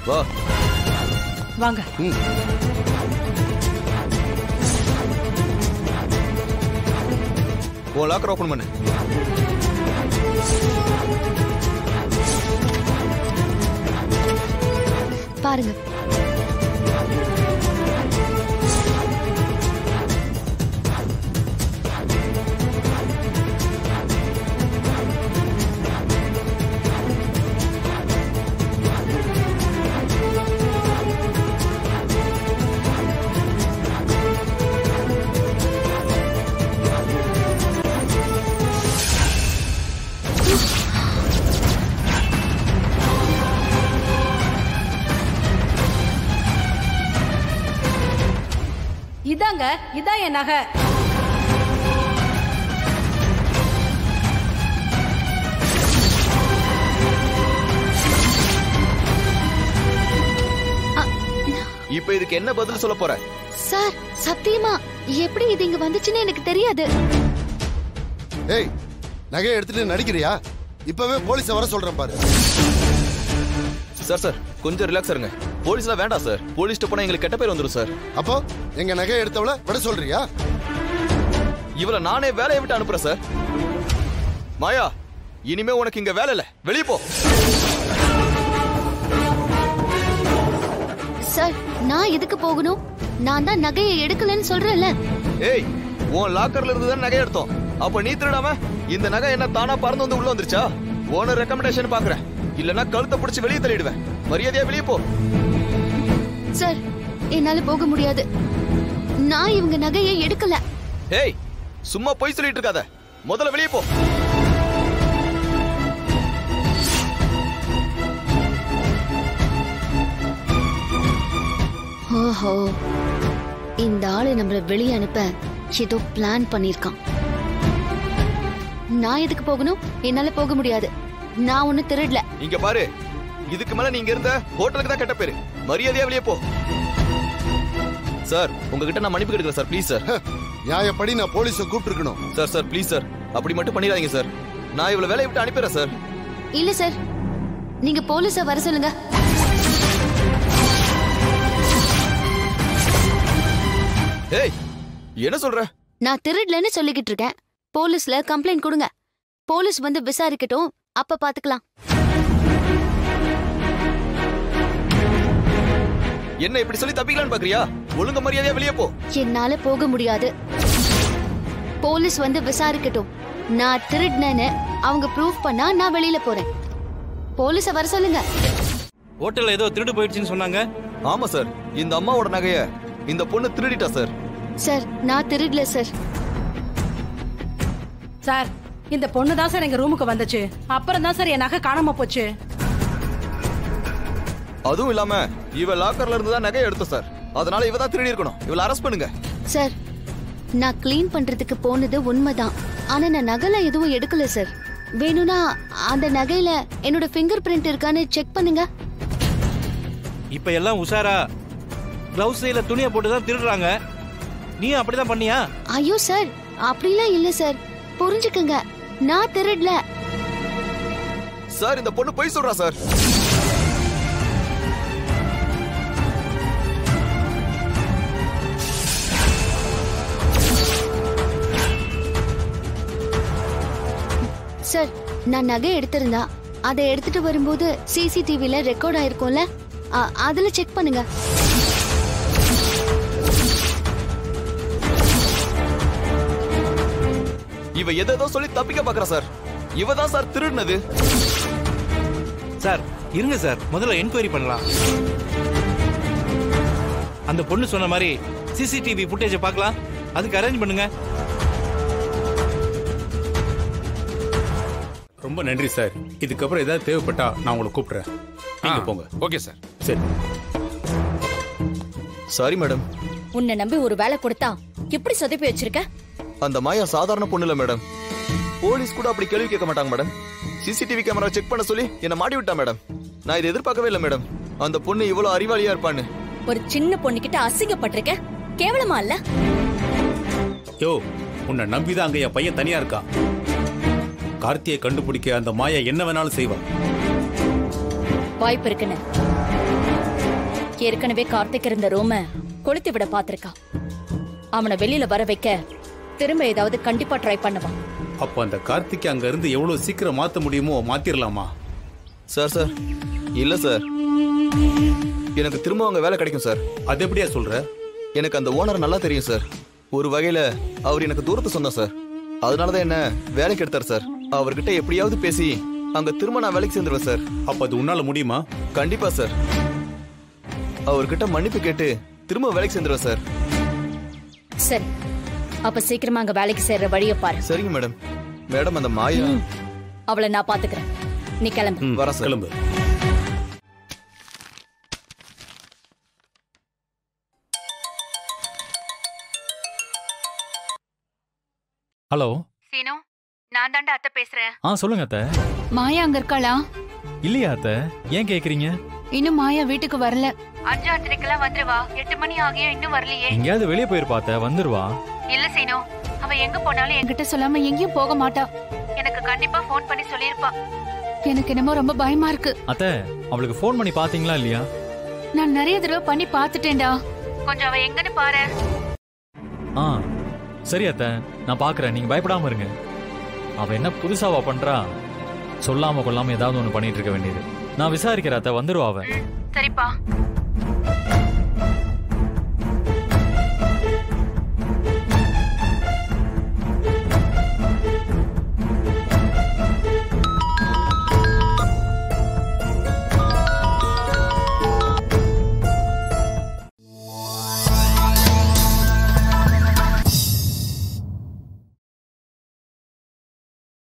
வா வாங்க. உன் லாக்கர் ஓபன் பண்ணு. பாருங்க. இதாங்க, இதான் என் நகை. இப்ப இதுக்கு என்ன பதில் சொல்ல போற? சார் சத்தியமா எப்படி இது இங்க வந்துச்சுன்னு எனக்கு தெரியாது. ஏய், நகையை எடுத்துட்டு நடிக்கிறியா? இப்பவே போலீஸை வர சொல்றேன் பாரு. சார் கொஞ்சம் ரிலாக்ஸ் இருங்க. போலீஸ்லாம் வேண்டாம் சார். போலீஸ்ட்ட போனா எங்களுக்கு கெட்ட பேர் வந்துரும் சார். அப்போ எங்க நகையை எடுத்தவள விட சொல்றியா? இவள நானே வேலையை விட்டு அனுப்புறேன் சார். மாயா, இனிமே உனக்கு இங்க வேலை இல்ல, வெளியே போ. சார் நான் எதுக்கு போகணும்? நான் தான் நகையை எடுக்கலன்னு சொல்றேன்ல. ஏய், உன் லாக்கர்ல இருந்து தான் நகை எடுத்தோம். அப்ப நீ திருடாம இந்த நகை என்ன தானா பறந்து வந்து உள்ள வந்துருச்சா? ஓனர் ரெக்கமெண்டேஷன் பாக்குறேன், இல்லனா கழுத்தை பிடிச்சு வெளியே தள்ளிடுவேன். மரியாதையா வெளியே போ. சார் என்னால போக முடியாது. நான் இவங்க நகையை எடுக்கல. ஏய், சும்மா போய் சொல்லிட்டு இருக்காத. முதல்ல வெளியே போ. ஓஹோ, இந்த ஆளு நம்மள வெளியே அனுப்ப ஏதோ பிளான் பண்ணிருக்கான். நான் எதுக்கு போகணும்? என்னால போக முடியாது. நான் ஒண்ணு திருடல. இங்க பாரு, இதுக்கு மேல நீங்க இருந்த ஹோட்டலுக்கு தான் கெட்ட பேரு. மரியாதையா வெளியே போ. சார், உங்ககிட்ட நான் மன்னிப்பு கேட்கிறேன் சார். Please sir. நியாயப்படி நான் போலீஸை கூப்பிட்டுருக்கணும். சார் ப்ளீஸ் சார், அப்படி மட்டும் பண்ணிடாதீங்க சார். நான் இவ்வளவு வேலையை விட்டு அனுப்பிடுறேன் சார். இல்ல சார், நீங்க போலீஸ வர சொல்லுங்க. ஏய், என்ன சொல்ற? நான் திருடலன்னு சொல்லிக்கிட்டு இருக்கேன். போலீஸ்ல கம்ப்ளைண்ட் கொடுங்க. போலீஸ் வந்து விசாரிக்கட்டும், அப்ப பாத்துக்கலாம். என்ன இப்படி சொல்லி தப்பிக்கலான்னு பாக்குறியா? ஒழுங்க மரியாதையா வெளியே போ. என்னால போக முடியாது. போலீஸ் வந்து விசாரிக்கட்டும். நான் திருடனேன்னு அவங்க ப்ரூஃப் பண்ணா நான் வெளியில போறேன். போலீஸ வர சொல்லுங்க. ஹோட்டல்ல ஏதோ திருடு போயிடுச்சுன்னு சொன்னாங்க. ஆமா சார், இந்த அம்மாவோட நகைய இந்த பொண்ணு திருடிட்டா சார். சார் நான் திருடல சார். சார், இந்த பொண்ணு தான் சார் எங்க ரூமுக்கு வந்துச்சு. அப்புறம் தான் சார் என் நகை காணாம போச்சு. அதுவும் இல்லாம இவ லாக்கர்ல இருந்து தான் நகையை எடுத்த சார். அதனால இவ தான் திருடி இருக்கணும். இவள அரெஸ்ட் பண்ணுங்க. சார், நான் கிளீன் பண்றதுக்கு போனது உண்மைதான். ஆனா நான் நகைல எதுவும் எடுக்கல சார். வேணும்னா அந்த நகையில என்னோட ஃபிங்கர் பிரிண்ட் இருக்கான்னு செக் பண்ணுங்க. இப்ப எல்லாம் உஷாரா கிளவுஸ்ல துணியை போட்டு தான் திருடுறாங்க. நீ அப்படிதான் பண்ணியா? ஐயோ சார், அப்படிலாம் இல்ல சார். புரிஞ்சுக்குங்க, நான் திருடல. சார், இந்த பொண்ணு பொய் சொல்றா சார். சார், நான் நகை எடுத்திருந்தா அதை எடுத்துட்டு வரும்போது சிசிடிவில ரெக்கார்ட் ஆயிருக்கும்ல, அதுல செக் பண்ணுங்க. இவ எதோ சொல்லி தப்பிக்க பாக்குறா சார். இவ தான் சார் திருடுனது. சார் இருங்க சார், முதல்ல என்கொயரி பண்ணலாம். அந்த பொண்ணு சொன்ன மாதிரி சிசிடிவி ஃபுட்டேஜை பார்க்கலாம். அதுக்கு அரேஞ்ச் பண்ணுங்க. ரொம்ப நன்றி சார். இதுக்கப்புறம் ஏதாவது தேவைப்பட்டா நான் உங்களை கூப்பிடுறேன். நீங்க போங்க. Okay sir. சரி. Sorry madam. உன்னை நம்பி ஒரு வேலை கொடுத்தா எப்படி சொதப்பி வச்சிருக்க? அந்த மாயா சாதாரண பொண்ணு இல்ல மேடம். போலீஸ் கூட அப்படி கேள்வி கேட்க மாட்டாங்க மேடம். சிசிடிவி கேமரா செக் பண்ண சொல்லி என்ன மாட்டி விட்டா மேடம். நான் இதை எதிர்பார்க்கவே இல்லை மேடம். அந்த பொண்ணு இவ்வளவு அறிவாளியா இருப்பான்னு. ஒரு சின்ன பொண்ணு கிட்ட அசிங்கப்பட்டிருக்க, கேவலமா இல்ல? யோ, உன்னை நம்பிதான் அங்க என் பையன் தனியா இருக்கான். கார்த்தியை கண்டுபிடிக்க அந்த மாயா என்ன வேணாலும் செய்வா. வாய்ப்பு இருக்குன்னு ஏற்கனவே கார்த்திக் இருந்த ரூம கொளுத்தி விட பாத்திருக்கா. அவனை வெளியில வர வைக்க திரும்ப ஏதாவது கண்டிப்பா ட்ரை பண்ணுவான். அப்ப அந்த கார்த்திக் அங்க இருந்து எவ்வளவு சீக்கிரம் மாத்த முடியுமோ மாத்திரலாமா? சார் இல்ல சார், எனக்கு திரும்ப அவங்க வேலை கிடைக்கும் சார். அது எப்படியா சொல்ற? எனக்கு அந்த ஓனர் நல்லா தெரியும் சார். ஒரு வகையில அவர் எனக்கு தூரத்து சொன்னார் சார். அதனாலதான் என்ன வேலைக்கு எடுத்தார் சார். அவர்கிட்ட எப்படியாவது பேசி அங்க திரும்ப நான் வேலைக்கு சேர்ந்துருவேன் சார். அப்ப அது உன்னால முடியுமா? கண்டிப்பா சார். அவர்கிட்ட மன்னிப்பு கேட்டு திரும்ப வேலைக்கு சேர்ந்துருவேன் சார். சரி, அப்ப சீக்கிரமா அங்க வேலைக்கு சேர்ற வழிய பாரு. சரிங்க மேடம். மேடம் அந்த மாயா அவளை நான் பாத்துக்கிறேன். நீ கிளம்பு. வரேன் சார். கிளம்பு. ஹலோ சீனு, நான் தாண்டா அத்தை பேசுறேன். சொல்லுங்க அத்தை. மாயா அங்க இருக்காளா? இல்லையா அத்தை, ஏன் கேக்குறீங்க? இன்னும் மாயா வீட்டுக்கு வரல. 5:30 வந்துருவா. 8 மணி ஆகியும் இன்னும் வரலையே. எங்கேயாவது வெளியே போயிருப்பா அத்தை, வந்துருவா. இல்ல சீனு, அவ எங்க போனாலும் என்கிட்ட சொல்லாம எங்கேயும் போக மாட்டா. எனக்கு கண்டிப்பா ஃபோன் பண்ணி சொல்லிருப்பா. எனக்கு என்னமோ ரொம்ப பயமா இருக்கு. அத்தை, அவளுக்கு ஃபோன் பண்ணி பாத்தீங்களா இல்லையா? நான் நிறைய தடவை பண்ணி பாத்துட்டேன்டா. கொஞ்சம் அவ எங்கன்னு பாரு. சரி அத்தை, நான் பாக்குறேன். நீங்க பயப்படாம இருங்க. அவ என்ன புதுசாவா பண்றா? சொல்லாம கொள்ளாம ஏதாவது ஒண்ணு பண்ணிட்டு இருக்க வேண்டியது. நான் விசாரிக்கிறேன் அத்தை, வந்துருவா அவ. சரிப்பா.